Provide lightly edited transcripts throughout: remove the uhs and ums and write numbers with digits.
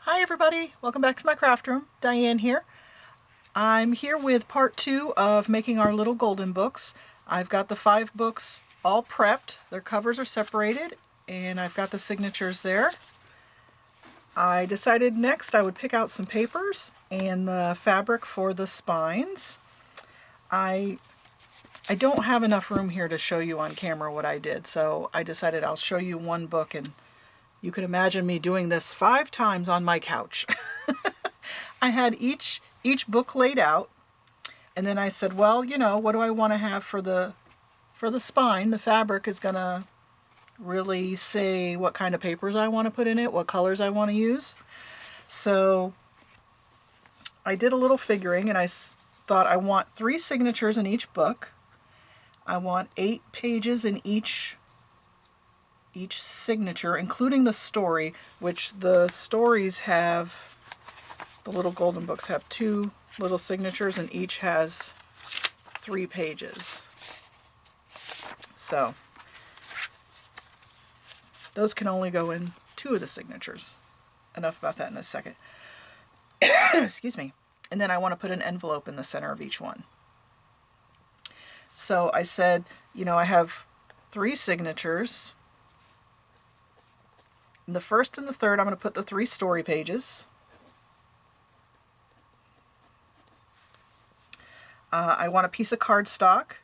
Hi everybody, welcome back to my craft room. Diane here. I'm here with part 2 of making our little golden books. I've got the 5 books all prepped. Their covers are separated and I've got the signatures there. I decided next I would pick out some papers and the fabric for the spines. I don't have enough room here to show you on camera what I did, so I decided I'll show you one book, and you can imagine me doing this 5 times on my couch. I had each book laid out, and then I said, well, you know, what do I want to have for the spine? The fabric is going to really say what kind of papers I want to put in it, what colors I want to use. So I did a little figuring, and I thought I want 3 signatures in each book. I want 8 pages in each signature, including the story, which the stories have, the little golden books have 2 little signatures and each has 3 pages. So those can only go in 2 of the signatures. Enough about that in a second. Excuse me. And then I want to put an envelope in the center of each one. So I said, you know, I have 3 signatures. In the first and the third, I'm going to put the 3 story pages. I want a piece of cardstock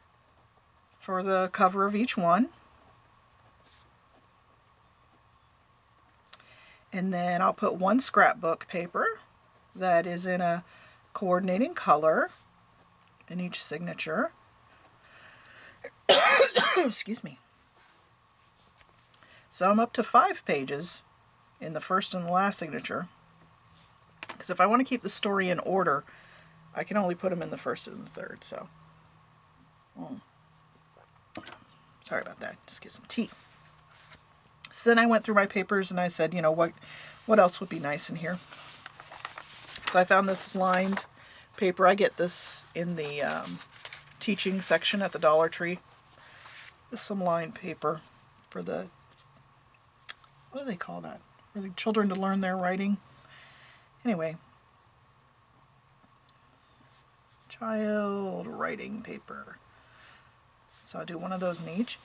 for the cover of each one. And then I'll put 1 scrapbook paper that is in a coordinating color in each signature. Excuse me. So I'm up to 5 pages in the first and the last signature. Because if I want to keep the story in order, I can only put them in the first and the third. So, sorry about that. Just get some tea. So then I went through my papers and I said, you know, what else would be nice in here? So I found this lined paper. I get this in the teaching section at the Dollar Tree. Just some lined paper for the, what do they call that? For the children to learn their writing. Anyway, child writing paper. So I'll do 1 of those in each.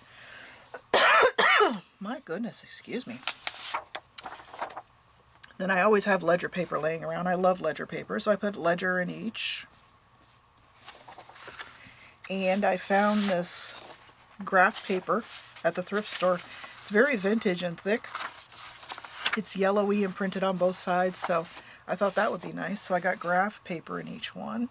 My goodness, excuse me. Then I always have ledger paper laying around. I love ledger paper, so I put ledger in each. And I found this graph paper at the thrift store. It's very vintage and thick. It's yellowy and printed on both sides, so I thought that would be nice. So I got graph paper in each one.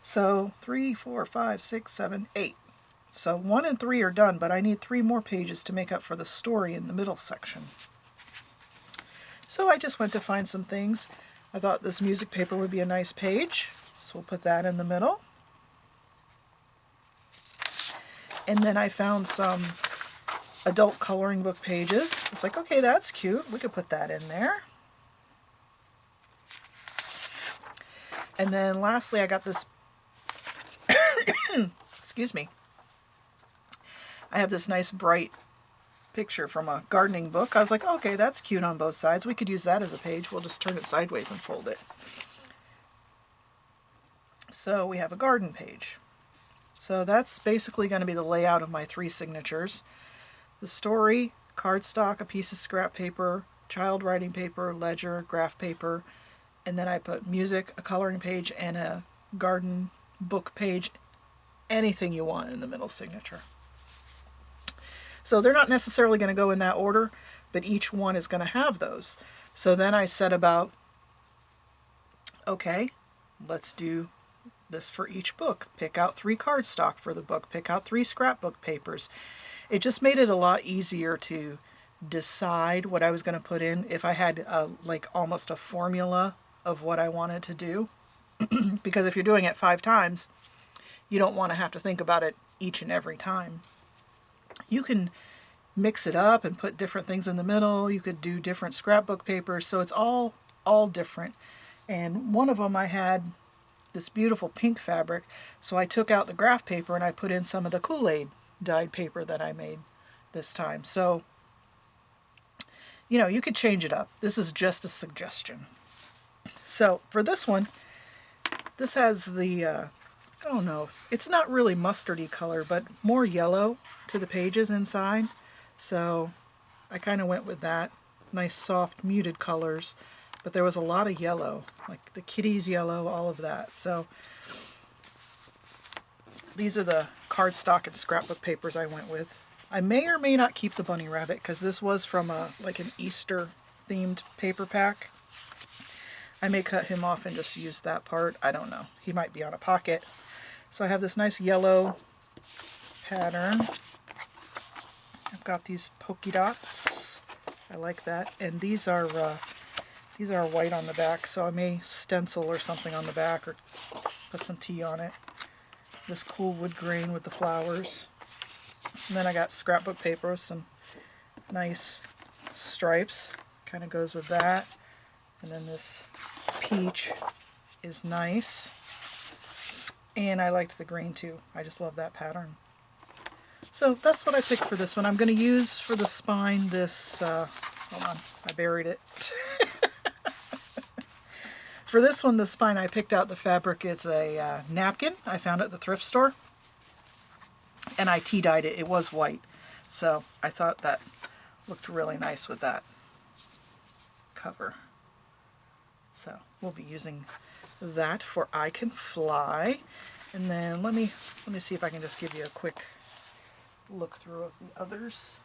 So 3, 4, 5, 6, 7, 8. So 1 and 3 are done, but I need 3 more pages to make up for the story in the middle section. So I just went to find some things. I thought this music paper would be a nice page, so we'll put that in the middle. And then I found some adult coloring book pages. It's like, okay, that's cute. We could put that in there. And then lastly, I got this, excuse me, I have this nice bright picture from a gardening book. I was like, okay, that's cute on both sides. We could use that as a page. We'll just turn it sideways and fold it. So we have a garden page. So that's basically going to be the layout of my 3 signatures. The story, cardstock, a piece of scrap paper, child writing paper, ledger, graph paper, and then I put music, a coloring page, and a garden book page. Anything you want in the middle signature. So they're not necessarily going to go in that order, but each one is going to have those. So then I set about, okay, let's do this for each book. Pick out 3 cardstock for the book. Pick out 3 scrapbook papers. It just made it a lot easier to decide what I was going to put in if I had like almost a formula of what I wanted to do. Because if you're doing it 5 times, you don't want to have to think about it each and every time. You can mix it up and put different things in the middle. You could do different scrapbook papers, so it's all different. And one of them I had this beautiful pink fabric, so I took out the graph paper and I put in some of the Kool-Aid dyed paper that I made this time. So you know, you could change it up. This is just a suggestion. So for this one, this has the, I don't know, it's not really mustardy color, but more yellow to the pages inside. So I kind of went with that. Nice soft muted colors, but there was a lot of yellow, like the kitty's yellow, all of that. So these are the cardstock and scrapbook papers I went with. I may or may not keep the bunny rabbit because this was from a like an Easter themed paper pack. I may cut him off and just use that part. I don't know. He might be on a pocket. So I have this nice yellow pattern. I've got these polka dots. I like that. And these are white on the back, so I may stencil or something on the back or put some tea on it. This cool wood grain with the flowers. And then I got scrapbook paper with some nice stripes. Kind of goes with that. And then this peach is nice. And I liked the green too. I just love that pattern. So that's what I picked for this one. I'm going to use for the spine this, hold on, I buried it. For this one, the spine, I picked out the fabric. It's a napkin I found at the thrift store. And I tea dyed it. It was white. So I thought that looked really nice with that cover. So we'll be using that for I Can Fly. And then let me see if I can just give you a quick look through of the others.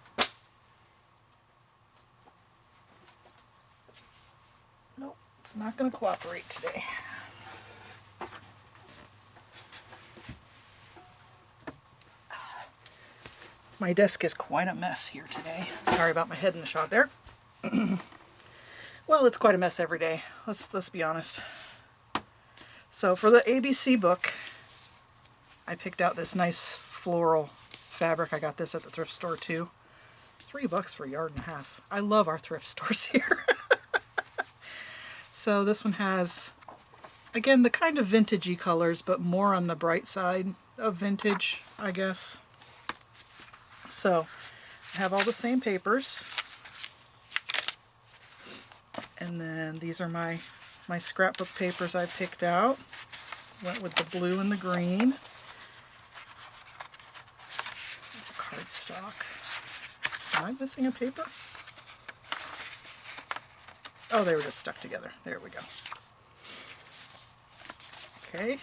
Nope, it's not going to cooperate today. My desk is quite a mess here today. Sorry about my head in the shot there. Well, it's quite a mess every day. Let's be honest. So for the ABC book, I picked out this nice floral fabric. I got this at the thrift store too. $3 for a yard and a half. I love our thrift stores here. So this one has, again, the kind of vintagey colors, but more on the bright side of vintage, I guess. So I have all the same papers. And then these are my scrapbook papers I picked out. Went with the blue and the green. Cardstock. Am I missing a paper? Oh, they were just stuck together. There we go. Okay.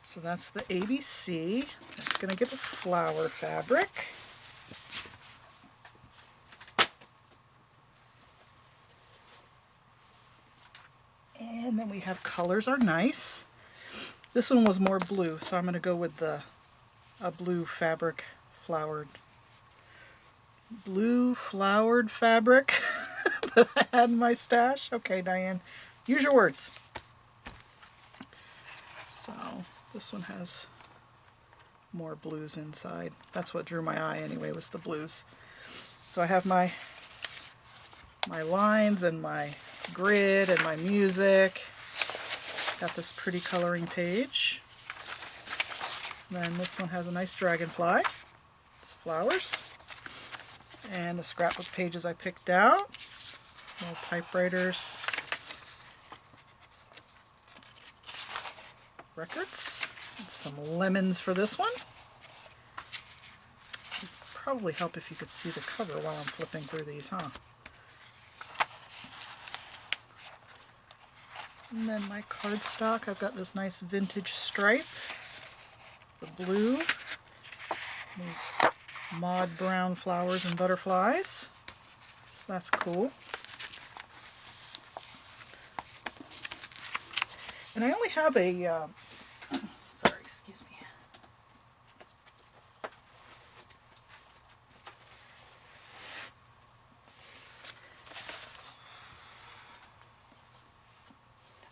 So that's the ABC. That's going to get the flower fabric. And then we have colors are nice. This one was more blue, so I'm going to go with a blue fabric blue flowered fabric that I had in my stash. Okay, Diane, use your words. So this one has more blues inside. That's what drew my eye anyway, was the blues. So I have my lines and my grid and my music. Got this pretty coloring page. And then this one has a nice dragonfly. It's flowers. And the scrapbook pages I picked out. Little typewriters. Records. And some lemons for this one. It'd probably help if you could see the cover while I'm flipping through these, huh? And then my cardstock, I've got this nice vintage stripe, the blue, these mod brown flowers and butterflies, so that's cool. And I only have a, sorry, excuse me.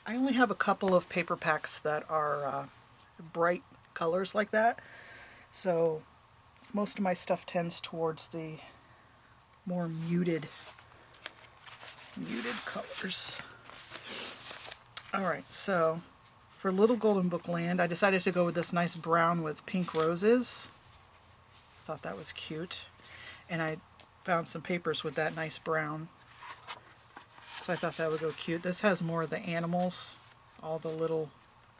I only have a couple of paper packs that are bright colors like that, so most of my stuff tends towards the more muted colors. Alright, so for Little Golden Book Land, I decided to go with this nice brown with pink roses. Thought that was cute. And I found some papers with that nice brown So I thought that would go cute. This has more of the animals, all the little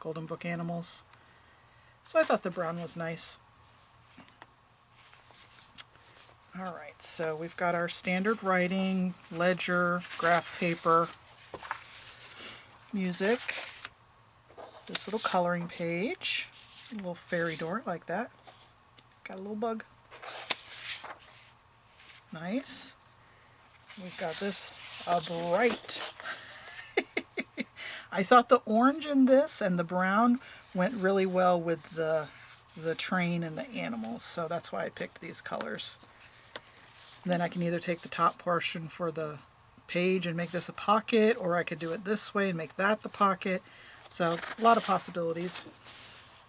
Golden Book animals. So I thought the brown was nice. Alright, so we've got our standard writing, ledger, graph paper, music, this little coloring page, a little fairy door like that. Got a little bug. Nice. We've got this, a bright. I thought the orange in this and the brown went really well with the train and the animals, so that's why I picked these colors. And then I can either take the top portion for the page and make this a pocket, or I could do it this way and make that the pocket. So a lot of possibilities.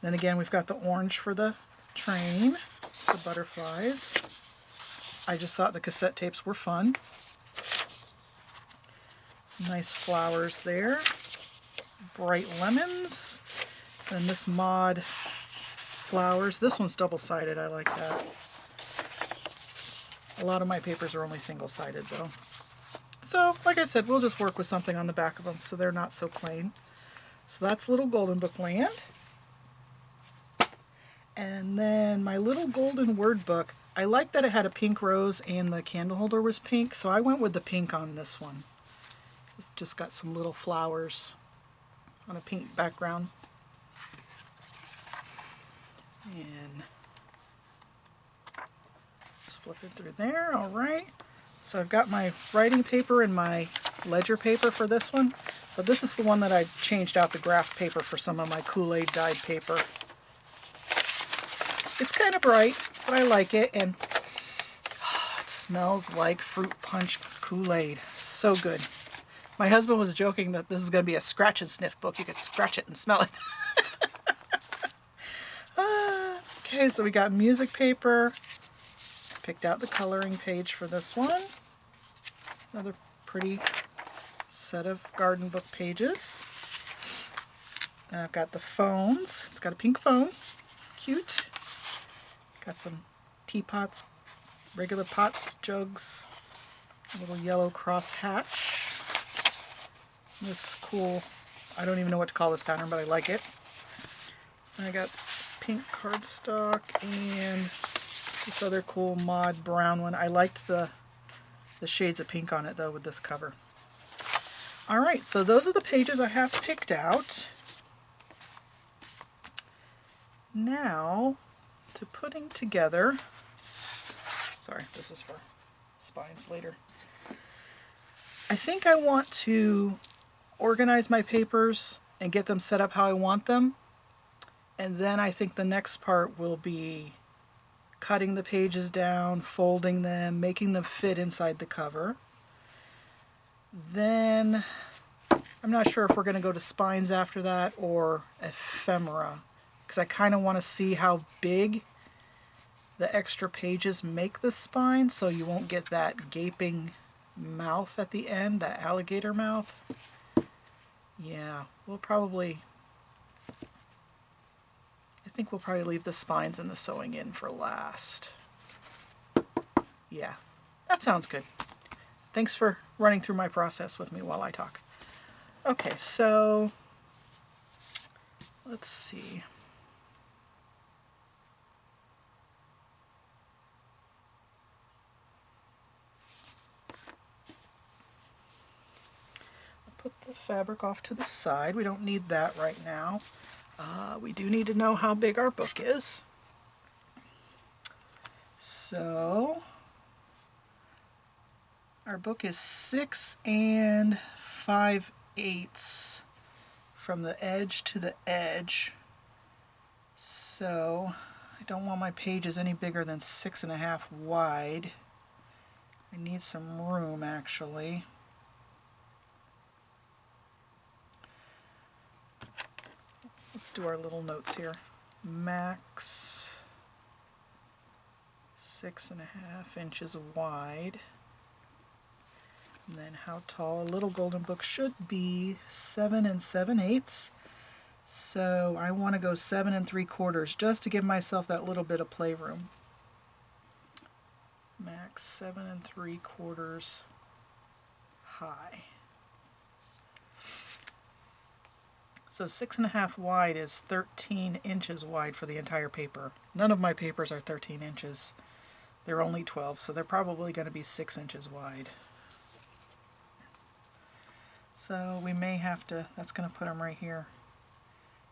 Then again, we've got the orange for the train, the butterflies. I just thought the cassette tapes were fun. Some nice flowers there. Bright lemons. And this mod flowers. This one's double-sided. I like that. A lot of my papers are only single-sided though. So, like I said, we'll just work with something on the back of them so they're not so plain. So that's Little Golden Book Land. And then my little golden word book, I like that it had a pink rose and the candle holder was pink, so I went with the pink on this one. It's just got some little flowers on a pink background. And flip it through there. All right, so I've got my writing paper and my ledger paper for this one, but this is the one that I changed out the graph paper for some of my Kool-Aid dyed paper. It's kind of bright, but I like it, and it smells like fruit punch Kool-Aid. So good. My husband was joking that this is going to be a scratch and sniff book. You could scratch it and smell it. Okay, so we got music paper. Picked out the coloring page for this one. Another pretty set of garden book pages. And I've got the phones. It's got a pink phone. Cute. Got some teapots, regular pots, jugs, a little yellow cross hatch. This cool, I don't even know what to call this pattern, but I like it. And I got pink cardstock and this other cool mod brown one. I liked the shades of pink on it though with this cover. Alright, so those are the pages I have picked out. Now to putting together, sorry, this is for spines later. I think I want to organize my papers and get them set up how I want them. And then I think the next part will be cutting the pages down, folding them, making them fit inside the cover. Then I'm not sure if we're going to go to spines after that or ephemera, because I kind of want to see how big the extra pages make the spine so you won't get that gaping mouth at the end, that alligator mouth. Yeah, we'll probably, I think we'll probably leave the spines and the sewing in for last. Yeah, that sounds good. Thanks for running through my process with me while I talk. Okay, so let's see. I'll put the fabric off to the side. We don't need that right now. We do need to know how big our book is. So our book is 6 5/8 from the edge to the edge. So I don't want my pages any bigger than 6.5 wide. I need some room actually. Let's do our little notes here. Max 6.5 inches wide. And then how tall? A little golden book should be 7 7/8. So I want to go 7 3/4 just to give myself that little bit of playroom. Max 7 3/4 high. So 6.5 wide is 13 inches wide for the entire paper. None of my papers are 13 inches. They're only 12, so they're probably going to be 6 inches wide. So we may have to, that's going to put them right here.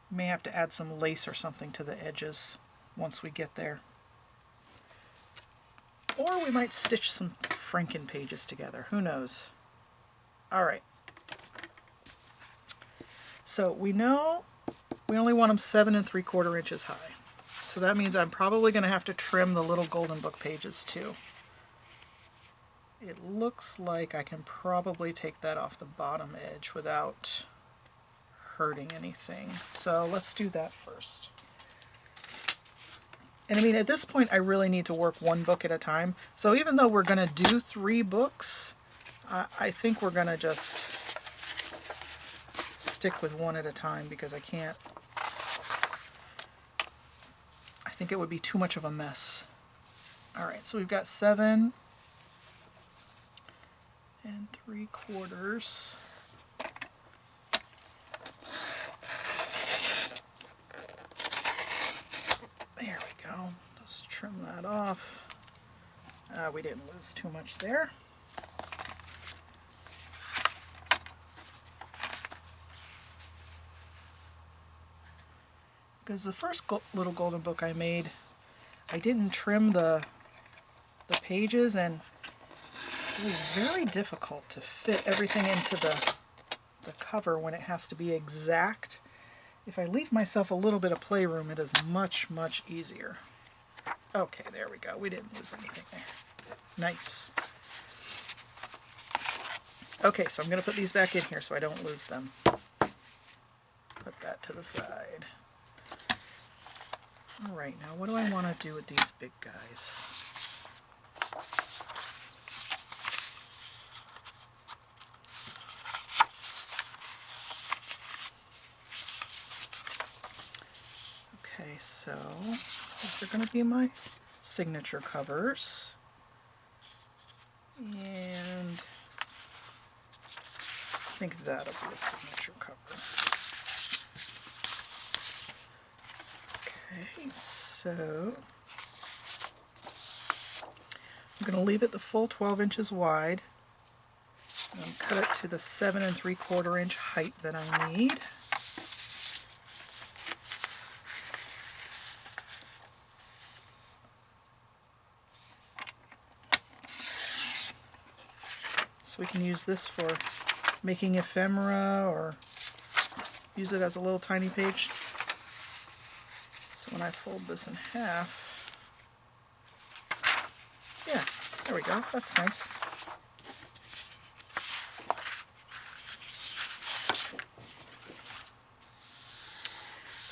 We may have to add some lace or something to the edges once we get there. Or we might stitch some Franken pages together. Who knows? All right. So we know we only want them 7 3/4 inches high. So that means I'm probably going to have to trim the little golden book pages too. It looks like I can probably take that off the bottom edge without hurting anything. So let's do that first. And I mean, at this point, I really need to work one book at a time. So even though we're going to do 3 books, I think we're going to just stick with one at a time because I can't. I think it would be too much of a mess. All right, so we've got 7 3/4. There we go. Just trim that off. We didn't lose too much there. Because the first little golden book I made, I didn't trim the pages, and it was very difficult to fit everything into the cover when it has to be exact. If I leave myself a little bit of playroom, it is much, much easier. Okay, there we go. We didn't lose anything there. Nice. Okay, so I'm going to put these back in here so I don't lose them. Put that to the side. All right, now what do I want to do with these big guys? Okay, so these are going to be my signature covers. And I think that'll be a signature cover. Okay, so I'm going to leave it the full 12 inches wide and cut it to the 7 3/4 inch height that I need. So we can use this for making ephemera or use it as a little tiny page. So when I fold this in half, yeah, there we go, that's nice.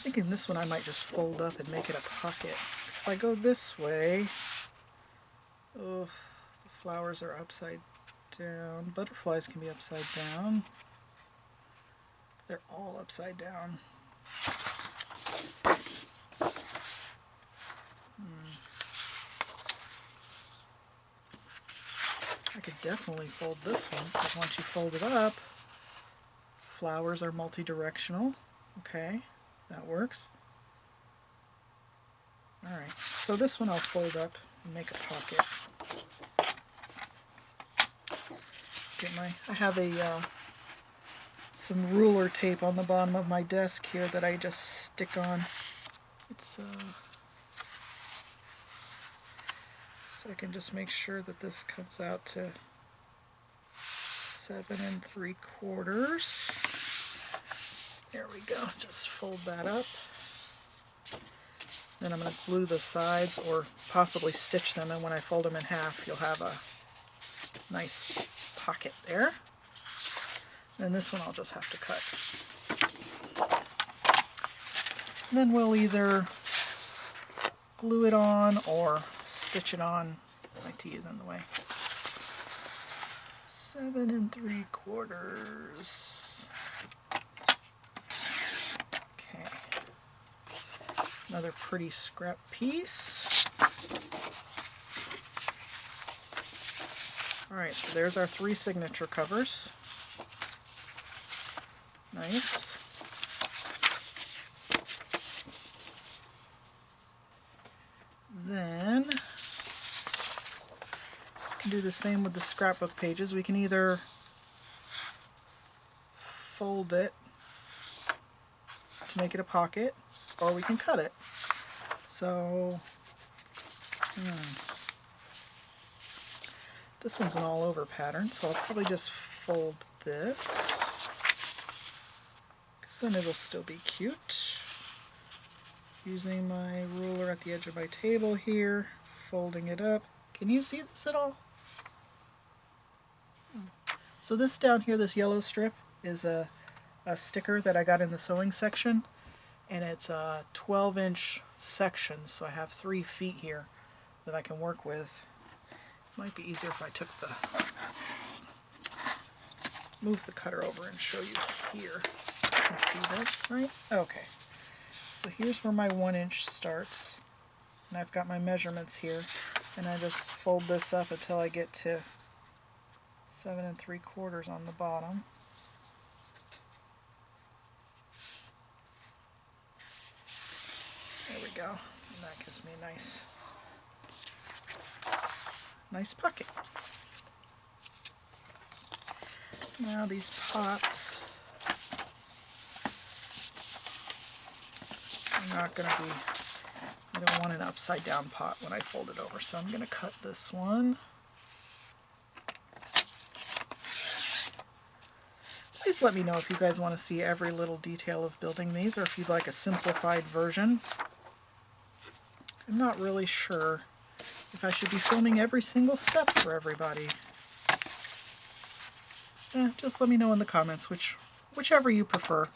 Thinking this one I might just fold up and make it a pocket. If I go this way, oh, the flowers are upside down. Butterflies can be upside down. They're all upside down. I could definitely fold this one, because once you fold it up, flowers are multi-directional. Okay, that works. Alright, so this one I'll fold up and make a pocket. Get I have a some ruler tape on the bottom of my desk here that I just stick on. It's so I can just make sure that this comes out to 7 3/4. There we go. Just fold that up. Then I'm going to glue the sides or possibly stitch them, and when I fold them in half, you'll have a nice pocket there. And this one I'll just have to cut. And then we'll either glue it on or stitch it on. My tea is in the way. 7 3/4. Okay. Another pretty scrap piece. Alright, so there's our 3 signature covers. Nice. then you can do the same with the scrapbook pages. We can either fold it to make it a pocket, or we can cut it. So, this one's an all over pattern, so I'll probably just fold this, because then it'll still be cute. Using my ruler at the edge of my table here, folding it up. Can you see this at all? So this down here, this yellow strip, is a sticker that I got in the sewing section, and it's a 12-inch section, so I have 3 feet here that I can work with. Might be easier if I took the move the cutter over and show you here. You can see this, right? Okay. So here's where my 1-inch starts, and I've got my measurements here, and I just fold this up until I get to 7 3/4 on the bottom. There we go, and that gives me a nice pocket. Now these pots are not going to be, I don't want an upside down pot when I fold it over, so I'm going to cut this one. Please let me know if you guys want to see every little detail of building these, or if you'd like a simplified version. I'm not really sure if I should be filming every single step for everybody. Just let me know in the comments whichever you prefer.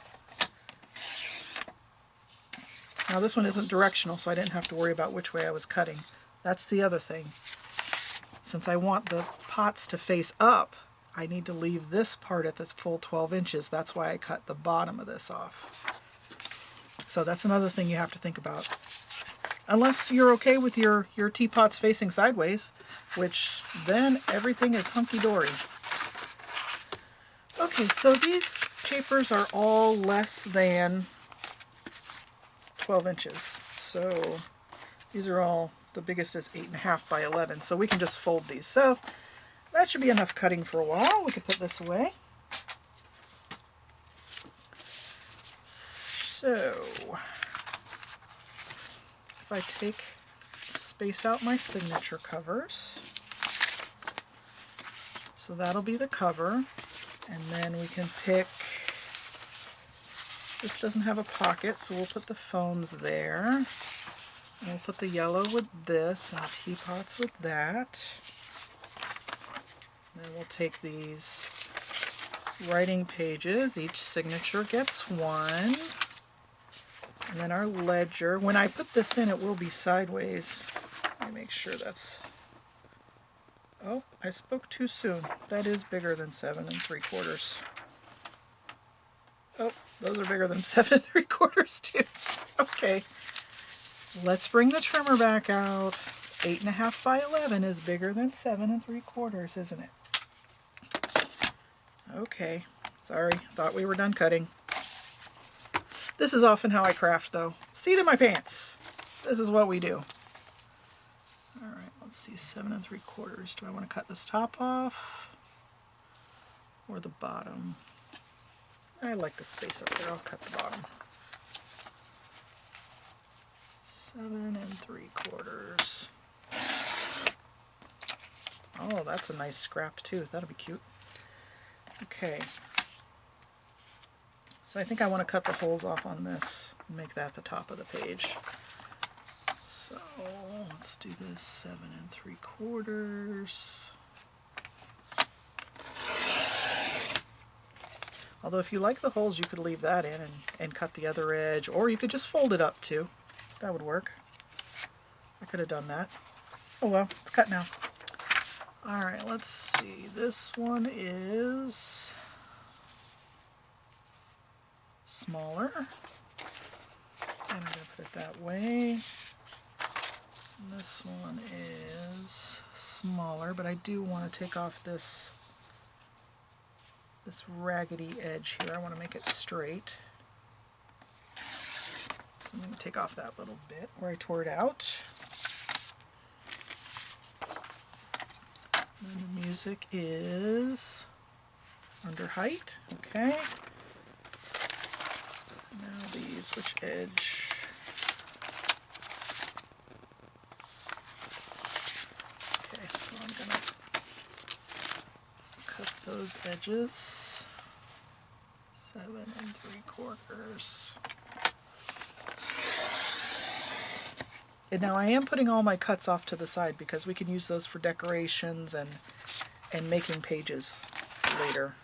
Now this one isn't directional, so I didn't have to worry about which way I was cutting. That's the other thing. Since I want the pots to face up, I need to leave this part at the full 12 inches. That's why I cut the bottom of this off. So that's another thing you have to think about. Unless you're okay with your teapots facing sideways, which then everything is hunky-dory. Okay, so these papers are all less than 12 inches. So these are all, the biggest is 8.5 by 11, so we can just fold these. So that should be enough cutting for a while. We can put this away. So if I space out my signature covers, so that'll be the cover, and then we can pick, this doesn't have a pocket, so we'll put the phones there, and we'll put the yellow with this, and the teapots with that. And then we'll take these writing pages, each signature gets one. And then our ledger, when I put this in, it will be sideways. Let me make sure that's, oh, I spoke too soon. That is bigger than 7 3/4. Oh, those are bigger than 7 3/4 too. Okay, let's bring the trimmer back out. 8.5 by 11 is bigger than 7 3/4, isn't it? Okay, sorry, thought we were done cutting. This is often how I craft, though. Seat in my pants. This is what we do. All right, let's see, 7 3/4. Do I want to cut this top off or the bottom? I like the space up there. I'll cut the bottom. 7 3/4. Oh, that's a nice scrap too. That'll be cute. Okay. So I think I want to cut the holes off on this and make that the top of the page. So let's do this 7 3/4. Although if you like the holes, you could leave that in and cut the other edge, or you could just fold it up too. That would work. I could have done that. Oh well, it's cut now. All right, let's see. This one is smaller. I'm going to put it that way. And this one is smaller, but I do want to take off this raggedy edge here. I want to make it straight. So I'm going to take off that little bit where I tore it out. And the music is under height. Okay. Now these, which edge? Okay, so I'm gonna cut those edges. 7 3/4. And now I am putting all my cuts off to the side because we can use those for decorations and making pages later.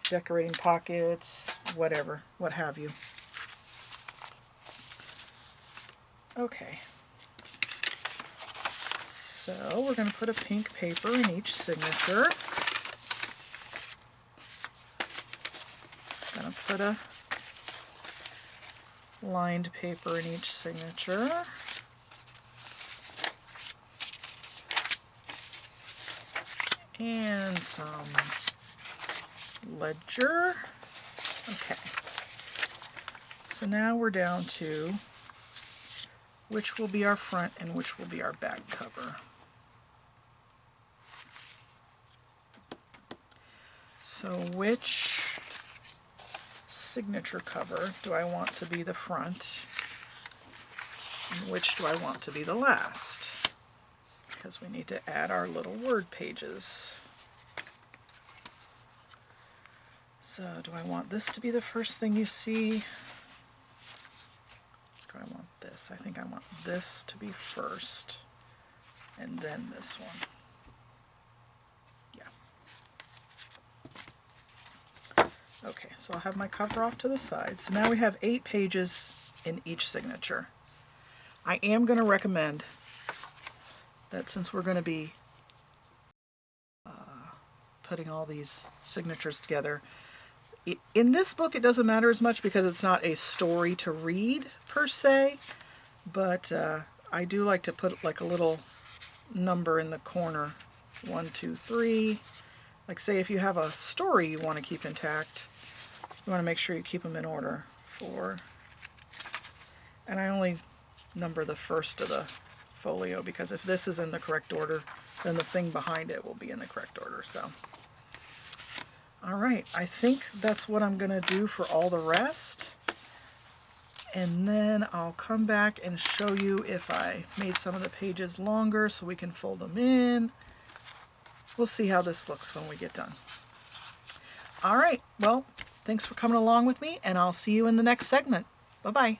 Decorating pockets, whatever, what have you. Okay. So we're going to put a pink paper in each signature. Going to put a lined paper in each signature. And some ledger. Okay. So now we're down to which will be our front and which will be our back cover. So which signature cover do I want to be the front, and which do I want to be the last? Because we need to add our little word pages. So do I want this to be the first thing you see? Do I want this? I think I want this to be first, and then this one. Okay, so I'll have my cover off to the side. So now we have 8 pages in each signature. I am going to recommend that since we're going to be putting all these signatures together, in this book it doesn't matter as much because it's not a story to read per se, but I do like to put like a little number in the corner. 1, 2, 3. Like say if you have a story you want to keep intact, you want to make sure you keep them in order. 4. And I only number the first of the folio because if this is in the correct order, then the thing behind it will be in the correct order. So, alright, I think that's what I'm going to do for all the rest. And then I'll come back and show you if I made some of the pages longer so we can fold them in. We'll see how this looks when we get done. All right, well, thanks for coming along with me, and I'll see you in the next segment. Bye-bye.